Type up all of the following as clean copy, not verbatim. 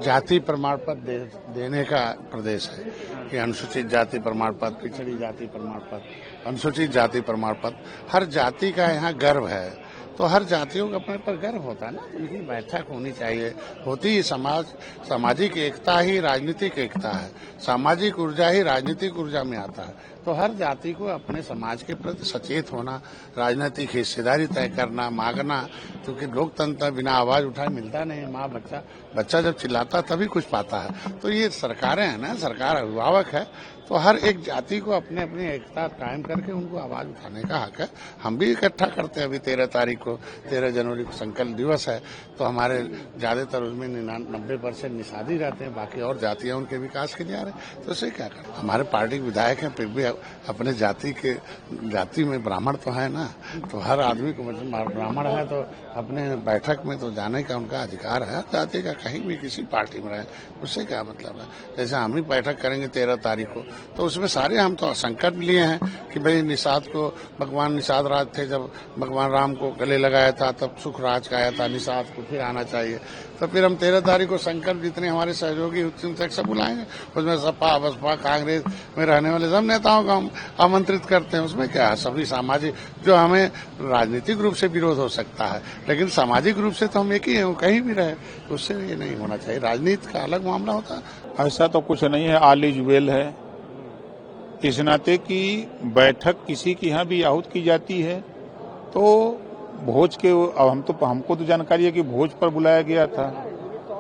जाति प्रमाण पत्र देने का प्रदेश है कि अनुसूचित जाति प्रमाण पत्र, पिछड़ी जाति प्रमाण पत्र, अनुसूचित जाति प्रमाण पत्र, हर जाति का यहाँ गर्व है। तो हर जातियों को अपने पर गर्व होता है ना, तो इनकी बैठक होनी चाहिए। होती ही सामाजिक एकता ही राजनीतिक एकता है, सामाजिक ऊर्जा ही राजनीतिक ऊर्जा में आता है। तो हर जाति को अपने समाज के प्रति सचेत होना, राजनीतिक हिस्सेदारी तय करना, मांगना, क्योंकि लोकतंत्र बिना आवाज उठाए मिलता नहीं। माँ बच्चा जब चिल्लाता तभी कुछ पाता है। तो ये सरकारें हैं ना, सरकार अभिभावक है, तो हर एक जाति को अपने अपनी एकता कायम करके उनको आवाज उठाने का हक है। हम भी इकट्ठा करते हैं। अभी 13 तारीख को 13 जनवरी को संकल्प दिवस है, तो हमारे ज्यादातर उसमें 90% निषादी रहते हैं, बाकी और जातियां उनके विकास के लिए आ रहे हैं। तो उसे क्या करें, हमारे पार्टी के विधायक हैं, फिर भी अपने जाति में ब्राह्मण तो है ना, तो हर आदमी को मतलब ब्राह्मण है तो अपने बैठक में तो जाने का उनका अधिकार है। जाति का कहीं भी किसी पार्टी में रहे, उससे क्या मतलब है। जैसे हम ही बैठक करेंगे 13 तारीख को, तो उसमें सारे हम तो संकल्प लिए हैं कि भाई निषाद को, भगवान निषाद राज थे, जब भगवान राम को गले लगाया था तब सुख राज का आया था, निषाद को फिर आना चाहिए। तो फिर हम 13 तारीख को संकल्प जितने हमारे सहयोगी तक सब बुलाएंगे, उसमें सपा बसपा कांग्रेस में रहने वाले सब नेताओं को हम आमंत्रित करते हैं। उसमें क्या है, सभी सामाजिक, जो हमें राजनीतिक रूप से विरोध हो सकता है लेकिन सामाजिक रूप से तो हम एक ही हैं, वो कहीं भी रहे, उससे ये नहीं होना चाहिए। राजनीति का अलग मामला होता है। ऐसा तो कुछ नहीं है, ऑल इज वेल है। इस नाते की बैठक किसी की यहाँ भी आहूत की जाती है तो भोज के, हमको तो जानकारी है कि भोज पर बुलाया गया था।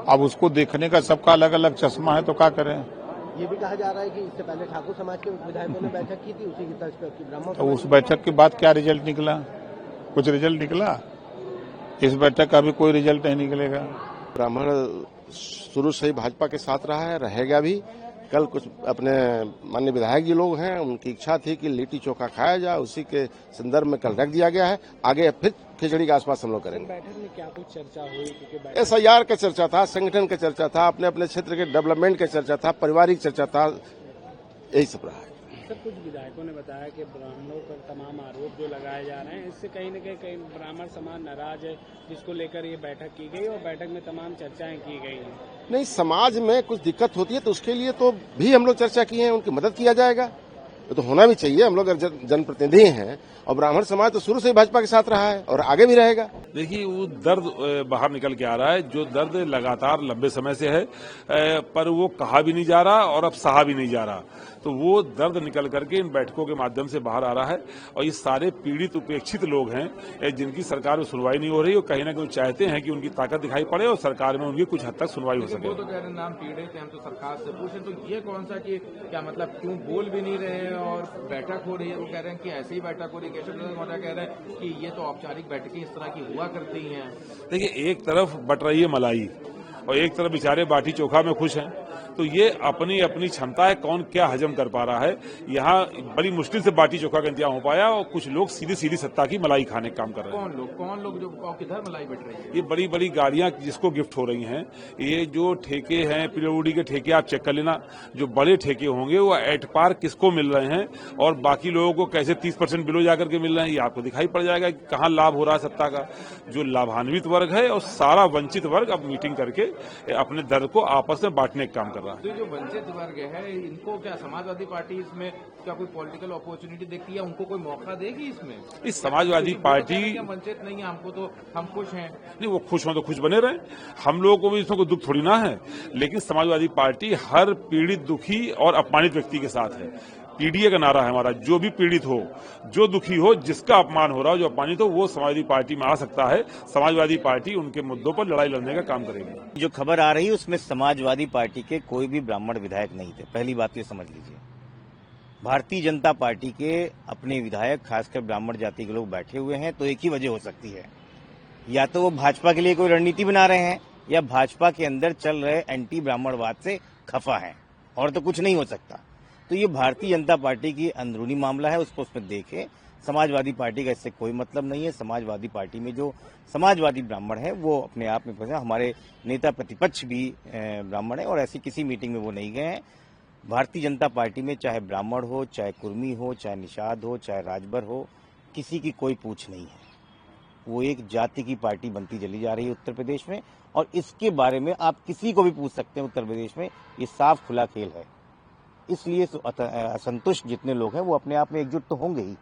अब उसको देखने का सबका अलग अलग चश्मा है, तो क्या करें। ये भी कहा जा रहा है कि इससे पहले ठाकुर समाज के विधायकों ने बैठक की थी, उसी की तर्ज पर ब्राह्मण। तो उस बैठक के बाद क्या रिजल्ट निकला? कुछ रिजल्ट निकला? इस बैठक का भी कोई रिजल्ट नहीं निकलेगा। ब्राह्मण शुरू से ही भाजपा के साथ रहा है, रहेगा भी। कल कुछ अपने माननीय विधायक जी लोग हैं, उनकी इच्छा थी कि लिट्टी चोखा खाया जाए, उसी के संदर्भ में कल रख दिया गया है। आगे फिर खिचड़ी के आसपास हम लोग करेंगे। बैठक में क्या कुछ चर्चा हुई? SIR का चर्चा था, संगठन का चर्चा था, अपने अपने क्षेत्र के डेवलपमेंट का चर्चा था, पारिवारिक चर्चा था, यही सब रहा है। सर, कुछ विधायकों ने बताया कि ब्राह्मणों पर तमाम आरोप जो लगाए जा रहे हैं, इससे कहीं न कहीं ब्राह्मण समाज नाराज है, जिसको लेकर ये बैठक की गई और बैठक में तमाम चर्चाएं की गई हैं। नहीं, समाज में कुछ दिक्कत होती है तो उसके लिए तो भी हम लोग चर्चा की है, उनकी मदद किया जाएगा। तो होना भी चाहिए। हम लोग जनप्रतिनिधि हैं और ब्राह्मण समाज तो शुरू से ही भाजपा के साथ रहा है और आगे भी रहेगा। देखिए, वो दर्द बाहर निकल के आ रहा है, जो दर्द लगातार लंबे समय से है, पर वो कहा भी नहीं जा रहा और अब सहा भी नहीं जा रहा। तो वो दर्द निकल करके इन बैठकों के माध्यम से बाहर आ रहा है और ये सारे पीड़ित उपेक्षित लोग हैं जिनकी सरकार में सुनवाई नहीं हो रही और कहीं ना कहीं चाहते हैं कि उनकी ताकत दिखाई पड़े और सरकार में उनकी कुछ हद तक सुनवाई हो सके। वो तो कह रहे हैं नाम पीड़ित हैं, हम तो सरकार से पूछे, तो ये कौन सा कि क्या मतलब, क्यों बोल भी नहीं रहे हैं और बैठक हो रही है? वो कह रहे हैं कि ऐसी ही बैठक हो रही है। केशव प्रसाद मौर्य कह रहे हैं कि ये तो औपचारिक बैठकें इस तरह की हुआ करती हैं। देखिए, एक तरफ बट रही है मलाई और एक तरफ बेचारे बाटी चोखा में खुश हैं। तो ये अपनी अपनी क्षमता है, कौन क्या हजम कर पा रहा है। यहाँ बड़ी मुश्किल से बाटी चोखा का इंतजाम हो पाया और कुछ लोग सीधी सीधी सत्ता की मलाई खाने का काम कर रहे हैं। कौन लोग जो किधर मलाई बैठ रही है? ये बड़ी बड़ी गाड़ियां जिसको गिफ्ट हो रही हैं, ये जो ठेके हैं, पीडब्ल्यूडी के ठेके आप चेक कर लेना, जो बड़े ठेके होंगे वो एट पार किसको मिल रहे हैं और बाकी लोगों को कैसे 30% बिलो जाकर के मिल रहे हैं, ये आपको दिखाई पड़ जाएगा कि कहाँ लाभ हो रहा है सत्ता का। जो लाभान्वित वर्ग है और सारा वंचित वर्ग अब मीटिंग करके अपने दर्द को आपस में बांटने का काम कर रहा है। तो जो वंचित वर्ग है, इनको क्या समाजवादी पार्टी इसमें क्या कोई पॉलिटिकल अपॉर्चुनिटी देखती है? उनको कोई मौका देगी इसमें? इस समाजवादी पार्टी वंचित नहीं है, हमको तो हम खुश हैं। नहीं, वो खुश हों तो खुश बने रहे, हम लोगों को भी इसमें कोई दुख थोड़ी ना है। लेकिन समाजवादी पार्टी हर पीड़ित, दुखी और अपमानित व्यक्ति के साथ है। पीडीए का नारा है हमारा, जो भी पीड़ित हो, जो दुखी हो, जिसका अपमान हो रहा हो, जो अपमानित हो, वो समाजवादी पार्टी में आ सकता है। समाजवादी पार्टी उनके मुद्दों पर लड़ाई लड़ने का काम करेगी। जो खबर आ रही है उसमें समाजवादी पार्टी के कोई भी ब्राह्मण विधायक नहीं थे। पहली बात ये समझ लीजिए। भारतीय जनता पार्टी के अपने विधायक, खासकर ब्राह्मण जाति के लोग बैठे हुए हैं, तो एक ही वजह हो सकती है, या तो वो भाजपा के लिए कोई रणनीति बना रहे हैं या भाजपा के अंदर चल रहे एंटी ब्राह्मणवाद से खफा है, और तो कुछ नहीं हो सकता। तो ये भारतीय जनता पार्टी की अंदरूनी मामला है, उसको उसमें देखें। समाजवादी पार्टी का इससे कोई मतलब नहीं है। समाजवादी पार्टी में जो समाजवादी ब्राह्मण है वो अपने आप में फंसे। हमारे नेता प्रतिपक्ष भी ब्राह्मण है और ऐसी किसी मीटिंग में वो नहीं गए हैं। भारतीय जनता पार्टी में चाहे ब्राह्मण हो, चाहे कुर्मी हो, चाहे निषाद हो, चाहे राजभर हो, किसी की कोई पूछ नहीं है। वो एक जाति की पार्टी बनती चली जा रही है उत्तर प्रदेश में। और इसके बारे में आप किसी को भी पूछ सकते हैं उत्तर प्रदेश में, ये साफ खुला खेल है। इसलिए असंतुष्ट जितने लोग हैं वो अपने आप में एकजुट तो होंगे ही।